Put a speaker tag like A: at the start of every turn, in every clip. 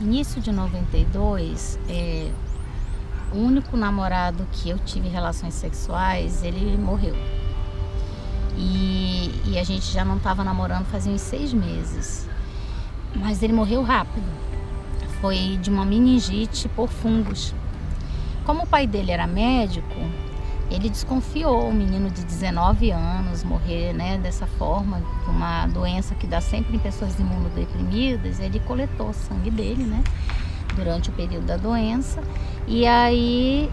A: Início de 92, o único namorado que eu tive relações sexuais, ele morreu. E a gente já não estava namorando fazia uns 6 meses. Mas ele morreu rápido. Foi de uma meningite por fungos. Como o pai dele era médico, ele desconfiou o menino de 19 anos morrer, né, dessa forma, uma doença que dá sempre em pessoas imunodeprimidas. Ele coletou o sangue dele, né, durante o período da doença. E aí,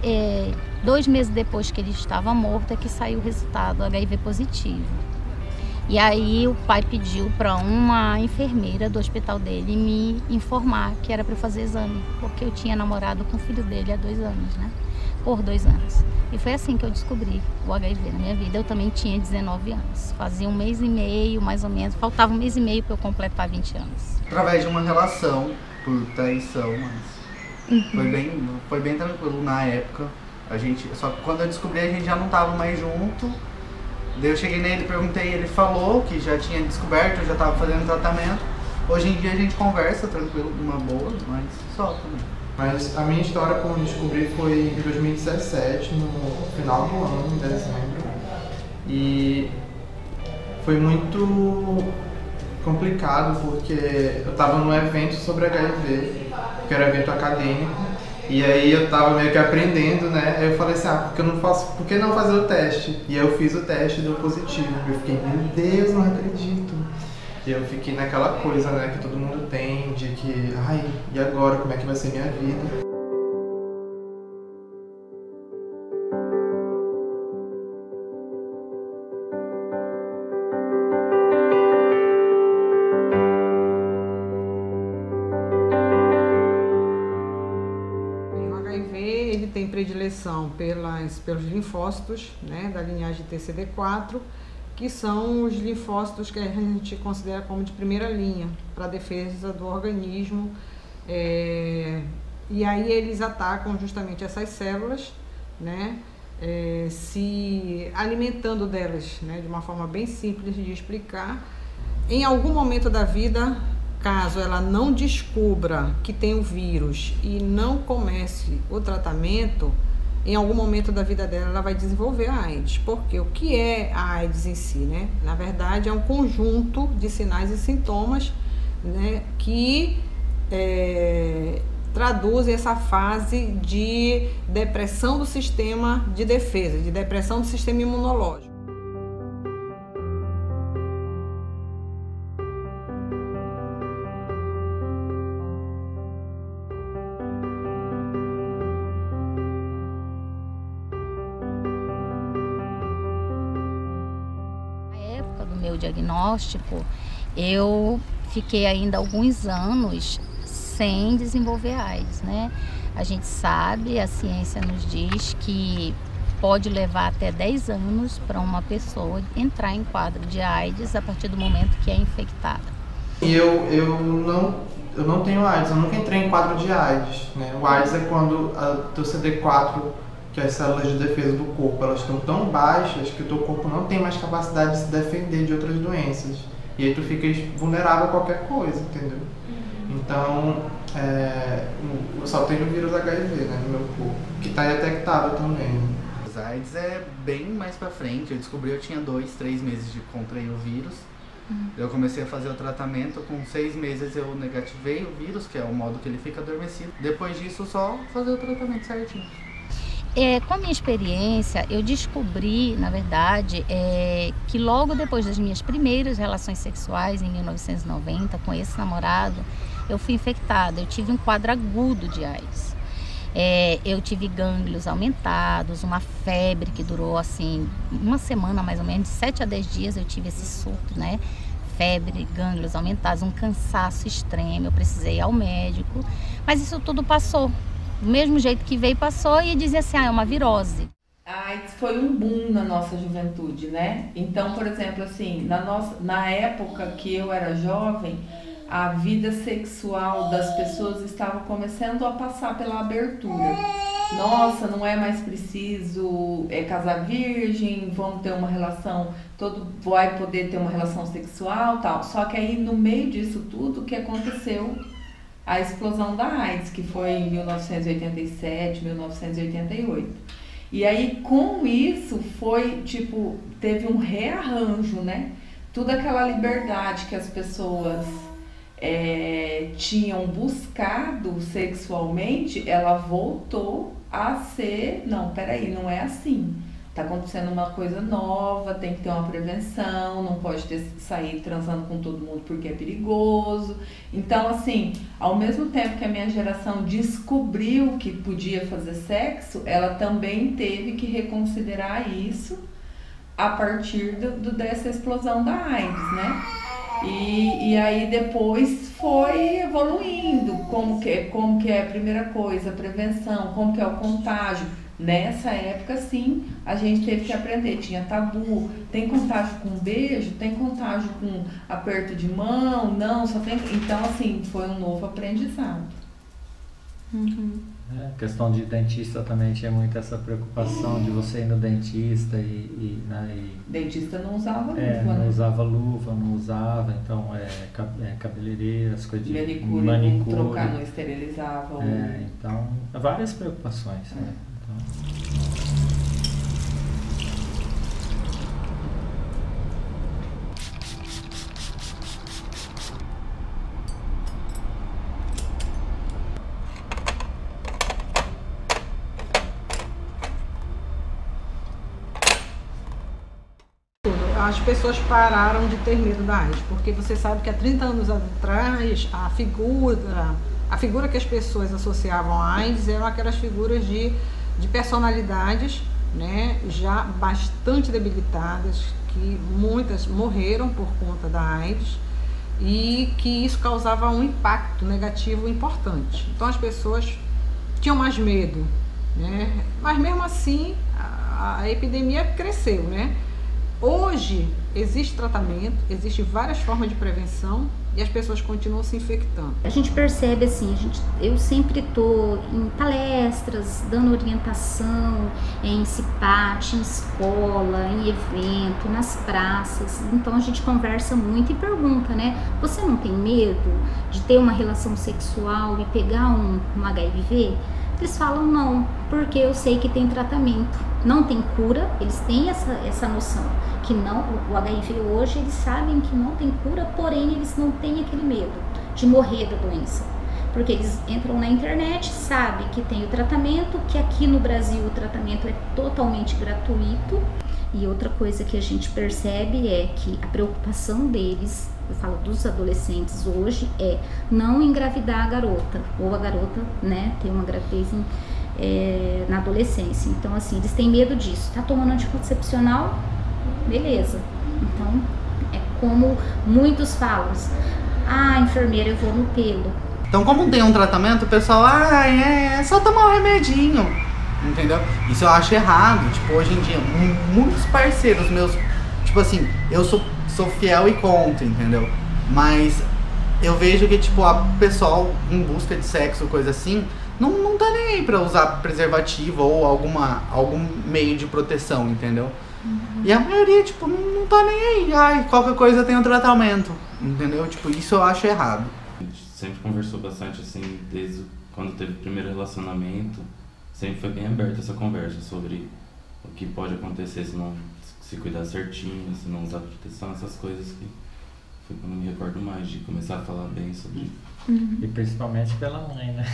A: 2 meses depois que ele estava morto, é que saiu o resultado HIV positivo. E aí o pai pediu para uma enfermeira do hospital dele me informar que era para eu fazer exame, porque eu tinha namorado com o filho dele há 2 anos, né? Por 2 anos. E foi assim que eu descobri o HIV na minha vida. Eu também tinha 19 anos. Fazia 1 mês e meio, mais ou menos. Faltava 1 mês e meio para eu completar 20 anos.
B: Através de uma relação por traição, mas foi bem tranquilo na época. Só que quando eu descobri, a gente já não estava mais junto. Daí eu cheguei nele, perguntei, ele falou que já tinha descoberto, eu já estava fazendo tratamento. Hoje em dia a gente conversa tranquilo, numa boa, mas só também.
C: Mas a minha história como eu descobri foi em 2017, no final do ano, em dezembro. E foi muito complicado porque eu estava num evento sobre HIV, que era um evento acadêmico. E aí eu tava meio que aprendendo, né? Aí eu falei assim, por que não fazer o teste? E aí eu fiz o teste e deu positivo. Eu fiquei, meu Deus, não acredito. E eu fiquei naquela coisa, né, que todo mundo tem, de que, ai, e agora, como é que vai ser minha vida?
D: Ele tem predileção pelos linfócitos, né, da linhagem TCD4, que são os linfócitos que a gente considera como de primeira linha para a defesa do organismo. E aí eles atacam justamente essas células, né, se alimentando delas, né, de uma forma bem simples de explicar. Em algum momento da vida, caso ela não descubra que tem o vírus e não comece o tratamento, em algum momento da vida dela ela vai desenvolver a AIDS. Porque o que é a AIDS em si, né? Na verdade é um conjunto de sinais e sintomas, né, que traduzem essa fase de depressão do sistema de defesa, de depressão do sistema imunológico.
A: Meu diagnóstico, eu fiquei ainda alguns anos sem desenvolver AIDS, né? A gente sabe, a ciência nos diz que pode levar até 10 anos para uma pessoa entrar em quadro de AIDS a partir do momento que é infectada.
C: E eu não tenho AIDS, eu nunca entrei em quadro de AIDS, né? O AIDS é quando a teu CD4, que as células de defesa do corpo, elas estão tão baixas que o teu corpo não tem mais capacidade de se defender de outras doenças. E aí tu fica vulnerável a qualquer coisa, entendeu? Então, eu só tenho o vírus HIV, né, no meu corpo, que está detectável também.
B: As AIDS é bem mais pra frente. Eu descobri, eu tinha 2, 3 meses de contrair o vírus. Eu comecei a fazer o tratamento, com 6 meses eu negativei o vírus, que é o modo que ele fica adormecido. Depois disso, só fazer o tratamento certinho.
A: Com a minha experiência, eu descobri, na verdade, que logo depois das minhas primeiras relações sexuais, em 1990, com esse namorado, eu fui infectada. Eu tive um quadro agudo de AIDS. Eu tive gânglios aumentados, uma febre que durou, assim, 1 semana mais ou menos, de 7 a 10 dias eu tive esse surto, né? Febre, gânglios aumentados, um cansaço extremo, eu precisei ir ao médico, mas isso tudo passou. Do mesmo jeito que veio, passou, e dizia assim, é uma virose.
E: A AIDS foi um boom na nossa juventude, né? Então, por exemplo, assim, na época que eu era jovem, a vida sexual das pessoas estava começando a passar pela abertura. Nossa, não é mais preciso casar virgem, vamos ter uma relação, todo vai poder ter uma relação sexual, tal. Só que aí, no meio disso tudo, o que aconteceu? a explosão da AIDS, que foi em 1987, 1988. E aí, com isso, foi, tipo, teve um rearranjo, né? Toda aquela liberdade que as pessoas tinham buscado sexualmente, ela voltou a ser, não, peraí, não é assim. Tá acontecendo uma coisa nova, tem que ter uma prevenção, não pode sair transando com todo mundo porque é perigoso. Então, assim, ao mesmo tempo que a minha geração descobriu que podia fazer sexo, ela também teve que reconsiderar isso a partir dessa explosão da AIDS, né? E aí depois foi evoluindo, como que é a primeira coisa, a prevenção, como que é o contágio. Nessa época, sim, a gente teve que aprender, tinha tabu, tem contágio com beijo, tem contágio com aperto de mão, não, só tem... Então, assim, foi um novo aprendizado.
F: A questão de dentista também tinha muito essa preocupação de você ir no dentista
E: Dentista não usava luva,
F: não
E: né?
F: usava luva, não usava, então cabeleireira, as coisas de
E: manicure, trocar, não esterilizava.
F: Então, várias preocupações, né?
D: As pessoas pararam de ter medo da AIDS, porque você sabe que há 30 anos atrás a figura que as pessoas associavam à AIDS eram aquelas figuras de personalidades, né, já bastante debilitadas, que muitas morreram por conta da AIDS e que isso causava um impacto negativo importante. Então as pessoas tinham mais medo, né? Mas mesmo assim a epidemia cresceu, né? Hoje existe tratamento, existem várias formas de prevenção e as pessoas continuam se infectando.
A: A gente percebe assim, eu sempre estou em palestras, dando orientação em CIPAT, em escola, em evento, nas praças. Então a gente conversa muito e pergunta, né? Você não tem medo de ter uma relação sexual e pegar um HIV? Eles falam não, porque eu sei que tem tratamento, não tem cura, eles têm essa noção que não, o HIV hoje eles sabem que não tem cura, porém eles não têm aquele medo de morrer da doença, porque eles entram na internet, sabem que tem o tratamento, que aqui no Brasil o tratamento é totalmente gratuito. E outra coisa que a gente percebe é que a preocupação deles, eu falo dos adolescentes hoje, é não engravidar a garota, ou a garota, né, tem uma gravidez na adolescência. Então, assim, eles têm medo disso. Tá tomando anticoncepcional? Beleza. Então, é como muitos falam, enfermeira, eu vou no pelo.
B: Então, como tem um tratamento, o pessoal, é só tomar um remedinho, entendeu? Isso eu acho errado. Tipo, hoje em dia, muitos parceiros meus, tipo assim, eu sou fiel e conto, entendeu? Mas eu vejo que, tipo, a pessoal em busca de sexo, coisa assim, não tá nem aí pra usar preservativo ou algum meio de proteção, entendeu? E a maioria, tipo, não tá nem aí. Qualquer coisa tem um tratamento, entendeu? Tipo, isso eu acho errado.
G: A gente sempre conversou bastante, assim, desde quando teve o primeiro relacionamento, sempre foi bem aberta essa conversa sobre o que pode acontecer se não se cuidar certinho, se não usar proteção, essas coisas que foi quando eu me recordo mais de começar a falar bem sobre.
F: E principalmente pela mãe, né?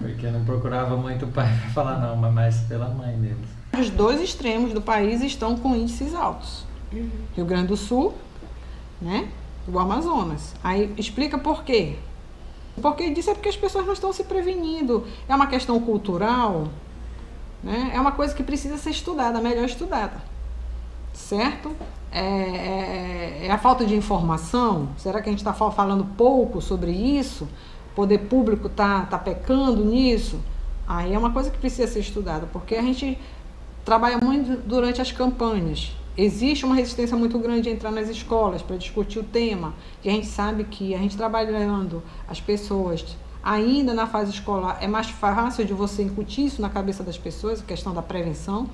F: Porque não procurava muito o pai para falar não, mas mais pela mãe deles.
D: Os dois extremos do país estão com índices altos. Rio Grande do Sul, né? E o Amazonas. Aí explica por quê. Porque disso é porque as pessoas não estão se prevenindo. É uma questão cultural, né? É uma coisa que precisa ser estudada, melhor estudada. Certo? É a falta de informação? Será que a gente está falando pouco sobre isso? O poder público está pecando nisso? Aí é uma coisa que precisa ser estudada, porque a gente trabalha muito durante as campanhas. Existe uma resistência muito grande de entrar nas escolas para discutir o tema. E a gente sabe que a gente trabalhando as pessoas ainda na fase escolar é mais fácil de você incutir isso na cabeça das pessoas, a questão da prevenção,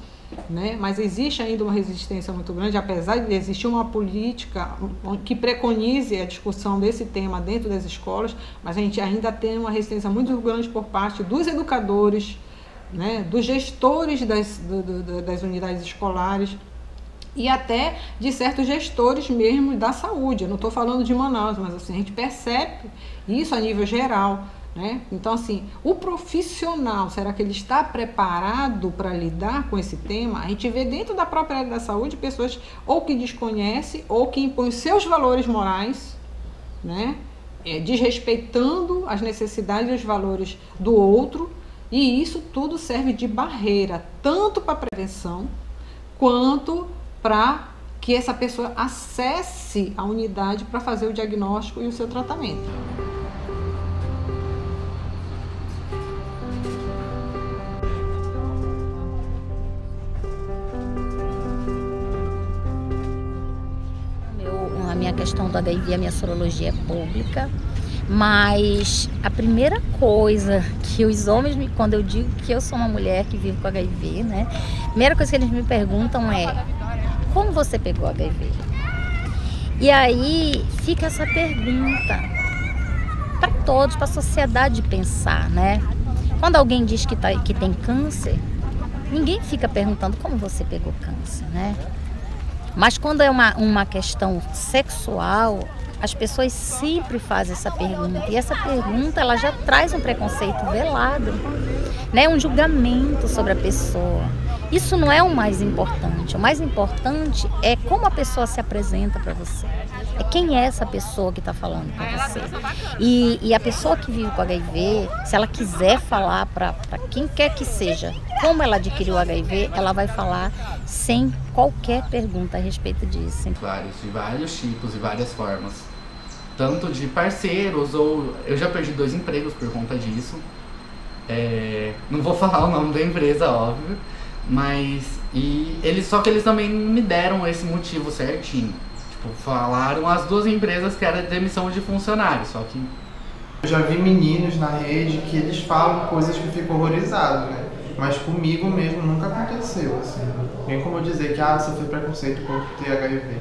D: né? Mas existe ainda uma resistência muito grande, apesar de existir uma política que preconize a discussão desse tema dentro das escolas, mas a gente ainda tem uma resistência muito grande por parte dos educadores, né? Dos gestores das unidades escolares, e até de certos gestores mesmo da saúde. Eu não estou falando de Manaus, mas assim, a gente percebe isso a nível geral, né? Então, assim, o profissional, será que ele está preparado para lidar com esse tema? A gente vê dentro da própria área da saúde pessoas ou que desconhecem ou que impõem seus valores morais, né? Desrespeitando as necessidades e os valores do outro, e isso tudo serve de barreira, tanto para a prevenção, quanto para que essa pessoa acesse a unidade para fazer o diagnóstico e o seu tratamento.
A: A minha questão do HIV, a minha sorologia é pública, mas a primeira coisa que os homens, quando eu digo que eu sou uma mulher que vive com HIV, né, a primeira coisa que eles me perguntam é: como você pegou HIV? E aí fica essa pergunta para todos, para a sociedade pensar, né? Quando alguém diz que tem câncer, ninguém fica perguntando como você pegou câncer, né? Mas quando é uma questão sexual, as pessoas sempre fazem essa pergunta. E essa pergunta, ela já traz um preconceito velado, né? Um julgamento sobre a pessoa. Isso não é o mais importante. O mais importante é como a pessoa se apresenta para você. É quem é essa pessoa que está falando com você. E a pessoa que vive com HIV, se ela quiser falar para quem quer que seja como ela adquiriu o HIV, ela vai falar sem qualquer pergunta a respeito disso.
B: De vários tipos e várias formas. Tanto de parceiros, ou eu já perdi 2 empregos por conta disso. Não vou falar o nome da empresa, óbvio. Só que eles também me deram esse motivo certinho. Tipo, falaram as 2 empresas que era demissão de funcionários, só que...
C: Eu já vi meninos na rede que eles falam coisas que eu fico horrorizado, né? Mas comigo mesmo nunca aconteceu, assim. Nem como eu dizer que, sofri preconceito por ter HIV.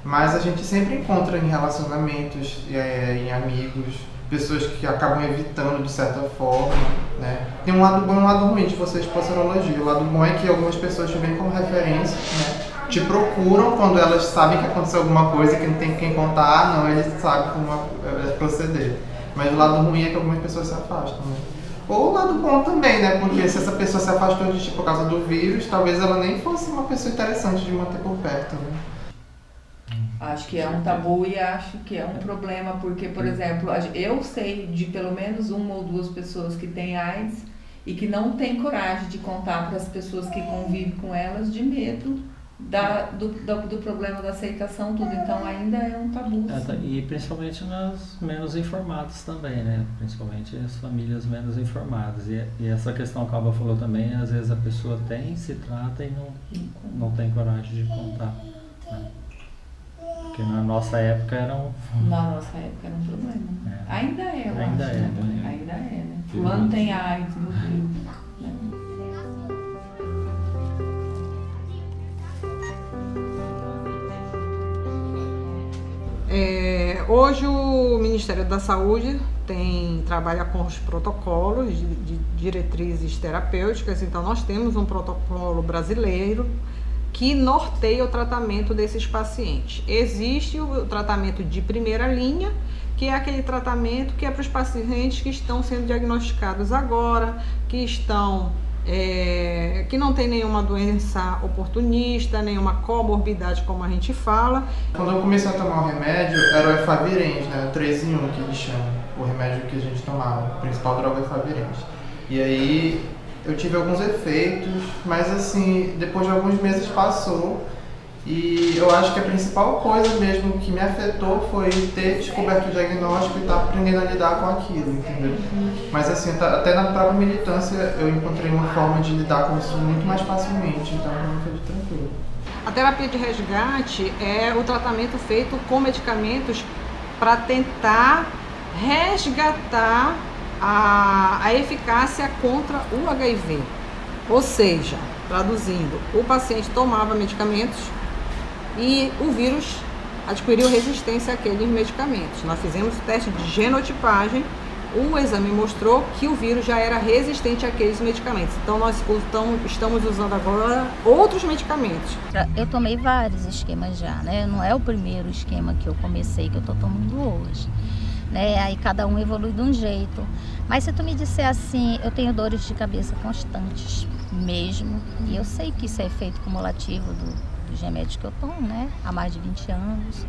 C: Mas a gente sempre encontra em relacionamentos, em amigos, pessoas que acabam evitando de certa forma, né? Tem um lado bom e um lado ruim de você expor sorologia. O lado bom é que algumas pessoas te veem como referência, né? Te procuram quando elas sabem que aconteceu alguma coisa que não tem quem contar, eles sabem como proceder. Mas o lado ruim é que algumas pessoas se afastam, né? Ou o lado bom também, né? Porque se essa pessoa se afastou de ti por causa do vírus, talvez ela nem fosse uma pessoa interessante de manter por perto, né?
E: Acho que é um tabu e acho que é um problema, porque, por exemplo, eu sei de pelo menos 1 ou 2 pessoas que têm AIDS e que não têm coragem de contar para as pessoas que convivem com elas, de medo do problema da aceitação, tudo. Então ainda é um tabu.
F: E principalmente nas menos informadas também, né? Principalmente as famílias menos informadas. E essa questão que a Alba falou também, às vezes a pessoa se trata e não tem coragem de contar, né? Porque na nossa época era um problema. Ainda é, eu ainda
E: acho,
F: é,
E: né? Ainda é, né? Fulano tem AIDS, meu filho, né?
D: Hoje o Ministério da Saúde trabalha com os protocolos de diretrizes terapêuticas. Então nós temos um protocolo brasileiro que norteia o tratamento desses pacientes. Existe o tratamento de primeira linha, que é aquele tratamento que é para os pacientes que estão sendo diagnosticados agora, que não tem nenhuma doença oportunista, nenhuma comorbidade, como a gente fala.
C: Quando eu comecei a tomar o remédio, era o efavirenz, né? O 3 em 1 que eles chamam, o remédio que a gente tomava, a principal droga é o efavirenz. E aí eu tive alguns efeitos, mas assim, depois de alguns meses passou. E eu acho que a principal coisa mesmo que me afetou foi ter descoberto o diagnóstico e estar aprendendo a lidar com aquilo, entendeu? Mas assim, até na própria militância eu encontrei uma forma de lidar com isso muito mais facilmente, então não foi tranquilo.
D: A terapia de resgate é o tratamento feito com medicamentos para tentar resgatar a eficácia contra o HIV. Ou seja, traduzindo, o paciente tomava medicamentos e o vírus adquiriu resistência àqueles medicamentos. Nós fizemos o teste de genotipagem, o exame mostrou que o vírus já era resistente àqueles medicamentos. Então nós estamos usando agora outros medicamentos.
A: Eu tomei vários esquemas já, né? Não é o primeiro esquema que eu comecei, que eu tô tomando hoje, né? Aí cada um evolui de um jeito. Mas se tu me disser assim, eu tenho dores de cabeça constantes mesmo, e eu sei que isso é efeito cumulativo dos remédios que eu tomo, né? Há mais de 20 anos.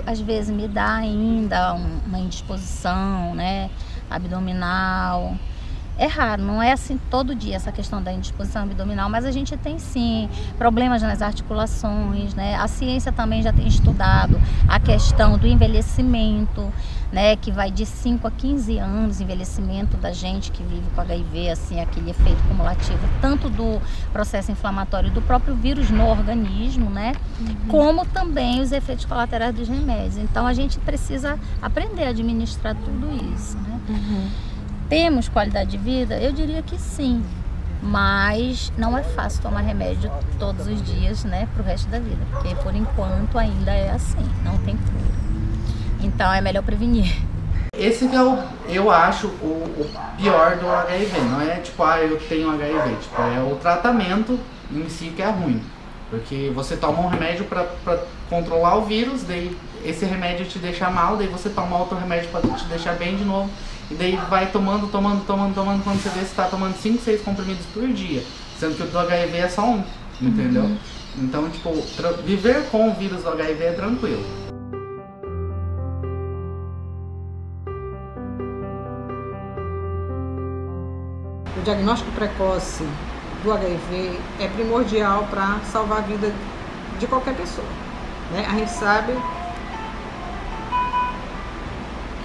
A: Às vezes me dá ainda uma indisposição, né, abdominal. É raro, não é assim todo dia essa questão da indisposição abdominal, mas a gente tem sim problemas nas articulações, né? A ciência também já tem estudado a questão do envelhecimento, né, que vai de 5 a 15 anos, envelhecimento da gente que vive com HIV, assim, aquele efeito cumulativo, tanto do processo inflamatório do próprio vírus no organismo, né, como também os efeitos colaterais dos remédios. Então a gente precisa aprender a administrar tudo isso, né? Temos qualidade de vida? Eu diria que sim, mas não é fácil tomar remédio todos os dias, né, pro resto da vida, porque por enquanto ainda é assim, não tem cura. Então é melhor prevenir.
B: Esse que é eu acho o pior do HIV, não é tipo, eu tenho HIV, tipo, é o tratamento em si que é ruim. Porque você toma um remédio para controlar o vírus, daí esse remédio te deixa mal, daí você toma outro remédio para te deixar bem de novo. E daí vai tomando, quando você vê, você tá tomando 5, 6 comprimidos por dia. Sendo que o do HIV é só um, entendeu? Então, tipo, viver com o vírus do HIV é tranquilo.
D: O diagnóstico precoce do HIV é primordial para salvar a vida de qualquer pessoa, né? A gente sabe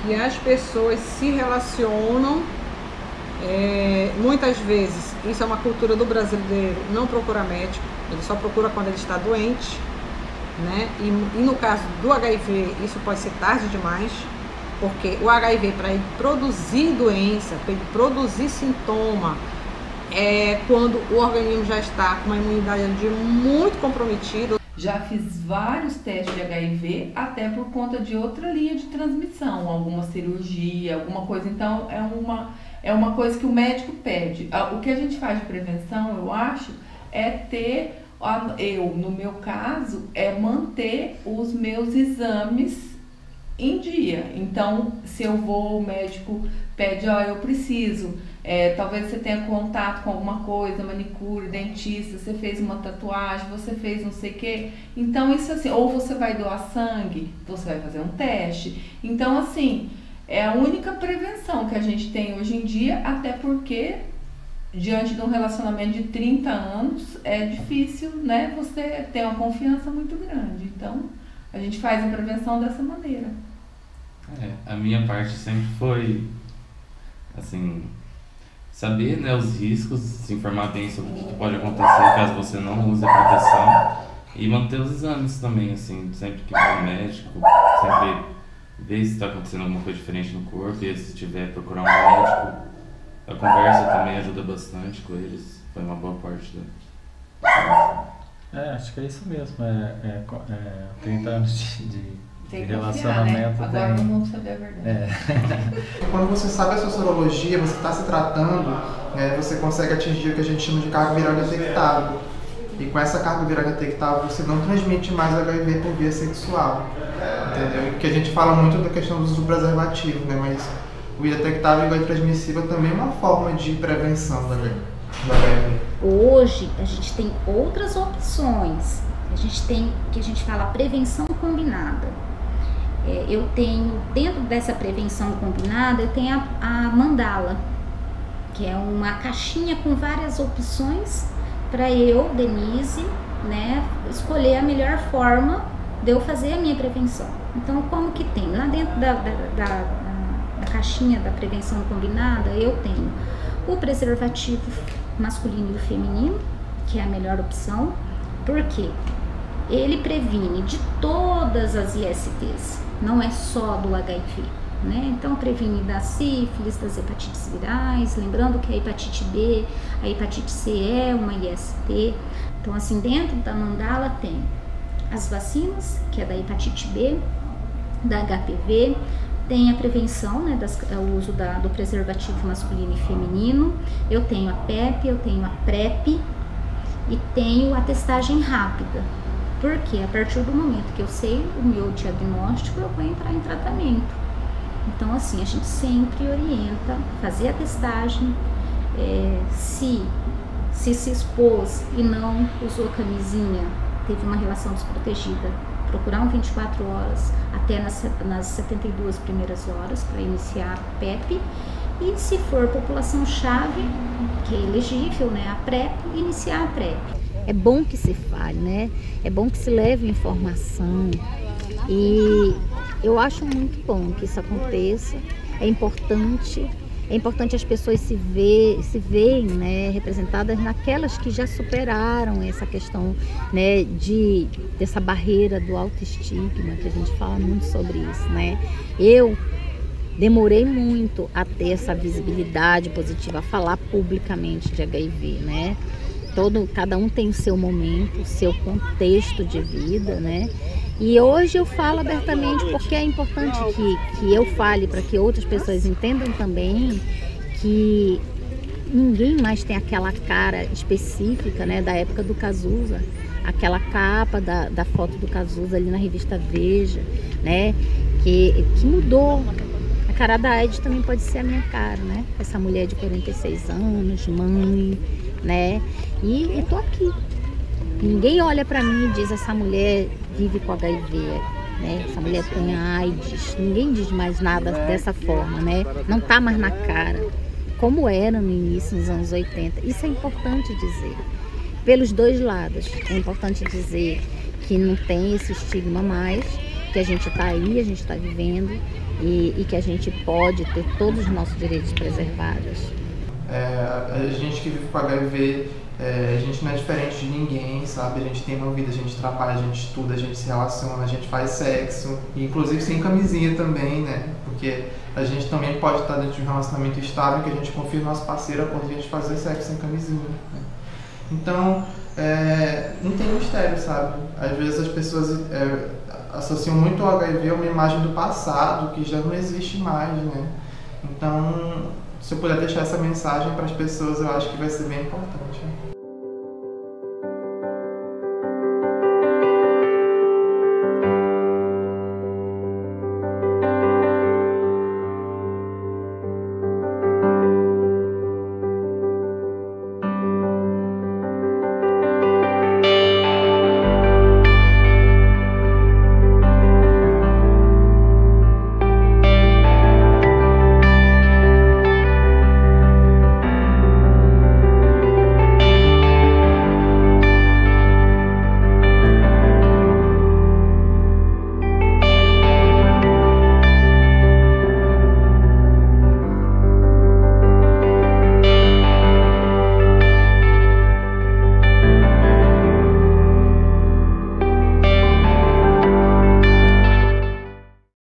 D: que as pessoas se relacionam, muitas vezes, isso é uma cultura do brasileiro, não procura médico, ele só procura quando ele está doente, né? E no caso do HIV, isso pode ser tarde demais, porque o HIV, para ele produzir doença, para ele produzir sintoma, é quando o organismo já está com uma imunidade muito comprometida.
E: Já fiz vários testes de HIV, até por conta de outra linha de transmissão, alguma cirurgia, alguma coisa. Então, é uma coisa que o médico pede. O que a gente faz de prevenção, eu acho, é ter, no meu caso, é manter os meus exames em dia. Então, se eu vou, o médico pede, eu preciso, talvez você tenha contato com alguma coisa, manicure, dentista, você fez uma tatuagem, você fez não sei o que, então isso assim, ou você vai doar sangue, você vai fazer um teste. Então assim, é a única prevenção que a gente tem hoje em dia, até porque diante de um relacionamento de 30 anos é difícil, né, você ter uma confiança muito grande. Então a gente faz a prevenção dessa maneira.
G: A minha parte sempre foi assim, saber, né, os riscos, se informar bem sobre o que pode acontecer caso você não use a proteção, e manter os exames também, assim, sempre que vai ao médico, sempre ver se está acontecendo alguma coisa diferente no corpo, e se tiver, procurar um médico. A conversa também ajuda bastante com eles, foi uma boa parte da...
F: acho que é isso mesmo, 30 anos de
E: tem
F: relacionamento,
E: confiar, né? Agora não vamos saber a verdade.
C: Quando você sabe a sua sorologia, você está se tratando, você consegue atingir o que a gente chama de carga viral detectável. E com essa carga viral detectável, você não transmite mais HIV por via sexual. Entendeu? Porque a gente fala muito da questão do uso do preservativo, né? Mas o detectável e o transmissível também é uma forma de prevenção do HIV.
A: Hoje, a gente tem outras opções. A gente tem o que a gente fala prevenção combinada. Eu tenho, dentro dessa prevenção combinada, eu tenho a mandala, que é uma caixinha com várias opções para eu, Denise, né, escolher a melhor forma de eu fazer a minha prevenção. Então, como que tem? Lá dentro da caixinha da prevenção combinada, eu tenho o preservativo masculino e feminino, que é a melhor opção. Por quê? Ele previne de todas as ISTs, não é só do HIV, né? Então previne da sífilis, das hepatites virais, lembrando que a hepatite B, a hepatite C é uma IST. Então assim, dentro da mandala tem as vacinas, que é da hepatite B, da HPV, tem a prevenção, né, o uso do preservativo masculino e feminino, eu tenho a PEP, eu tenho a PrEP e tenho a testagem rápida, porque a partir do momento que eu sei o meu diagnóstico, eu vou entrar em tratamento. Então assim, a gente sempre orienta fazer a testagem, se expôs e não usou camisinha, teve uma relação desprotegida, procurar um 24 horas até nas 72 primeiras horas para iniciar a PEP, e se for população-chave, que é elegível, né, a PrEP, iniciar a PrEP. É bom que se fale, né? É bom que se leve informação, e eu acho muito bom que isso aconteça. É importante as pessoas se veem, né, representadas naquelas que já superaram essa questão, né, dessa barreira do autoestigma, que a gente fala muito sobre isso, né? Eu demorei muito a ter essa visibilidade positiva, a falar publicamente de HIV, né? Cada um tem o seu momento, o seu contexto de vida, né? E hoje eu falo abertamente porque é importante que eu fale para que outras pessoas entendam também que ninguém mais tem aquela cara específica, né, da época do Cazuza, aquela capa da foto do Cazuza ali na revista Veja, né, que mudou. A cara da Aide também pode ser a minha cara, né? Essa mulher de 46 anos, mãe, né? E tô aqui. Ninguém olha pra mim e diz, essa mulher vive com HIV, né? Essa mulher tem AIDS. Ninguém diz mais nada dessa forma, né? Não tá mais na cara, como era no início, nos anos 80. Isso é importante dizer. Pelos dois lados. É importante dizer que não tem esse estigma mais, que a gente tá aí, a gente tá vivendo, e que a gente pode ter todos os nossos direitos preservados.
C: A gente que vive com HIV, a gente não é diferente de ninguém, sabe? A gente tem uma vida, a gente trabalha, a gente estuda, a gente se relaciona, a gente faz sexo, inclusive sem camisinha também, né? Porque a gente também pode estar dentro de um relacionamento estável que a gente confia no nosso parceiro a ponto de a gente fazer sexo sem camisinha, né? Então, não tem mistério, sabe? Às vezes as pessoas associam muito o HIV a uma imagem do passado que já não existe mais, né? Então, se eu puder deixar essa mensagem para as pessoas, eu acho que vai ser bem importante.